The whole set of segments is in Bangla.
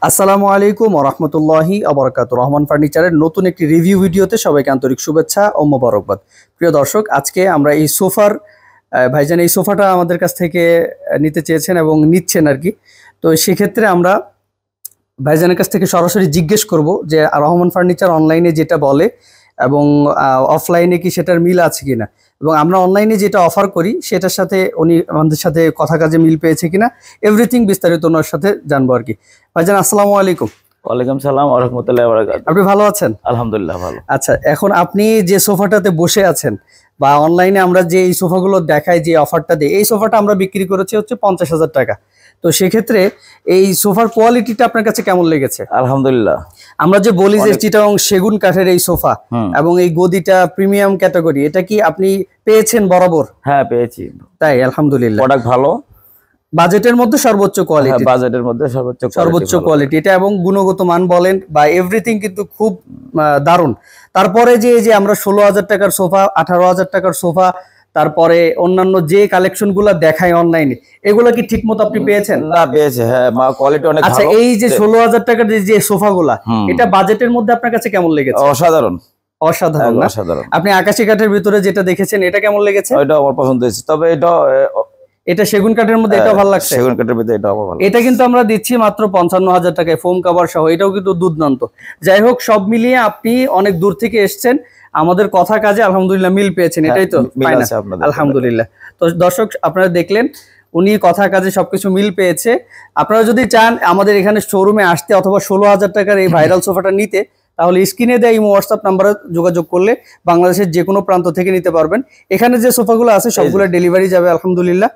আসসালামু আলাইকুম ওয়া রাহমাতুল্লাহি ওয়া বারাকাতুহু। রহমান ফার্নিচারের নতুন একটি রিভিউ ভিডিওতে সবাইকে আন্তরিক শুভেচ্ছা ও মোবারকবাদ। প্রিয় দর্শক, আজকে আমরা এই সোফার ভাইজান এই সোফাটা আমাদের কাছ থেকে নিতে চেয়েছেন এবং নিচ্ছেন আর কি। তো সেক্ষেত্রে আমরা ভাইজানের কাছ থেকে সরাসরি জিজ্ঞেস করব যে রহমান ফার্নিচার অনলাইনে যেটা বলে এবং অফলাইনে কি সেটার মিল আছে কিনা, এবং আমরা অনলাইনে যেটা অফার করি সেটার সাথে উনি আমাদের সাথে কথা কাজে মিল পেয়েছে কিনা, এভরিথিং বিস্তারিত ওনার সাথে জানবো আর কি। ভাইজান আসসালামু আলাইকুম। ওয়ালাইকুম সালাম ওয়া রাহমাতুল্লাহি ওয়া বারাকাতুহু। আপনি ভালো আছেন? আলহামদুলিল্লাহ ভালো। আচ্ছা, এখন আপনি যে সোফাটাতে বসে আছেন বা অনলাইনে আমরা যে এই সোফাগুলো দেখাই, যে অফারটা দিই, এই সোফাটা আমরা বিক্রি করেছি হচ্ছে 50,000 টাকা। তো সেক্ষেত্রে এই সোফার কোয়ালিটিটা আপনার কাছে কেমন লেগেছে? আলহামদুলিল্লাহ। আমরা যে বলি যে চিটাগং সেগুন কাঠের এই সোফা এবং এই গদিটা প্রিমিয়াম ক্যাটাগরি, এটা কি আপনি পেয়েছেন বরাবর? হ্যাঁ পেয়েছি। তাই আলহামদুলিল্লাহ। প্রোডাক্ট ভালো, বাজেটের মধ্যে সর্বোচ্চ কোয়ালিটি। হ্যাঁ বাজেটের মধ্যে সর্বোচ্চ কোয়ালিটি এটা, এবং গুণগত মান বলেন বা এভরিথিং কিন্তু খুব দারুণ। তারপরে যে আমরা 16,000 টাকার সোফা, 18,000 টাকার সোফা, তারপরে অন্যান্য যে কালেকশন গুলা দেখাই অনলাইনে, এগুলো কি ঠিক মতো আপনি পেয়েছেন? না পেয়েছে, হ্যাঁ কোয়ালিটি অনেক ভালো। আচ্ছা, এই যে 16,000 টাকার যে সোফা গুলা, এটা বাজেটের মধ্যে আপনার কাছে কেমন লেগেছে? অসাধারণ। অসাধারণ। আপনি আকাশি কাঠের ভিতরে যেটা দেখেছেন, এটা কেমন লেগেছে? এটা আমার পছন্দ হয়েছে, তবে এটা সেগুন কাঠের মধ্যে এটা ভালো লাগছে। সেগুন কাঠের ভিতরে এটা ভালো। এটা কিন্তু আমরা দিচ্ছি মাত্র 55,000 টাকায়, ফোম কভার সহ। এটাও কিন্তু দুর্দান্ত। যাই হোক, সব মিলিয়ে আপনি অনেক দূর থেকে এসেছেন, আমাদের কথা কাজে আলহামদুলিল্লাহ মিল পেয়েছেন, এটাই তো? আলহামদুলিল্লাহ। তো দর্শক, আপনারা দেখলেন উনি কথা কাজে সবকিছু মিল পেয়েছে। আপনারা যদি চান আমাদের এখানে শোরুমে আসতে অথবা 16,000 টাকার এই ভাইরাল সোফাটা নিতে, তাহলে স্ক্রিনে দেয় ইমো হোয়াটসঅ্যাপ নাম্বারে যোগাযোগ করলে বাংলাদেশের যে কোনো প্রান্ত থেকে নিতে পারবেন। এখানে যে সোফাগুলো আছে সবগুলো ডেলিভারি যাবে আলহামদুলিল্লাহ।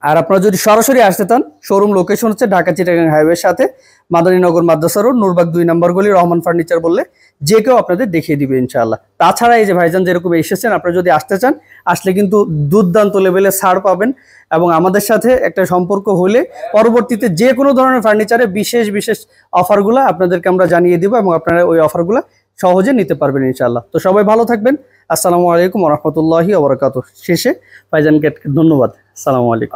আর আপনারা যদি সরাসরি আসতে চান, শোরুম লোকেশন হচ্ছে ঢাকা চিটাগাং হাইওয়ের সাথে মাদারীনগর মাদ্রাসা রোড, নূরবাগ 2 নম্বর গলি, রহমান ফার্নিচার বললে যে কেউ আপনাদের দেখিয়ে দিবে ইনশাআল্লাহ। তাছাড়া এই যে ভাইজান যেরকম এসেছেন, আপনারা যদি আসতে চান, আসলে কিন্তু দুর্দান্ত লেভেলে ছাড় পাবেন, এবং আমাদের সাথে একটা সম্পর্ক হলে পরবর্তীতে যে কোনো ধরনের ফার্নিচারে বিশেষ বিশেষ অফারগুলো আপনাদেরকে আমরা জানিয়ে দিব, এবং আপনারা ওই অফারগুলো সহজে নিতে পারবেন ইনশাআল্লাহ। তো সবাই ভালো থাকবেন। আসসালামু আলাইকুম ওয়া রাহমাতুল্লাহি ওয়া বারাকাতুহু। শেষে ভাইজানকে ধন্যবাদ। আসসালামু আলাইকুম।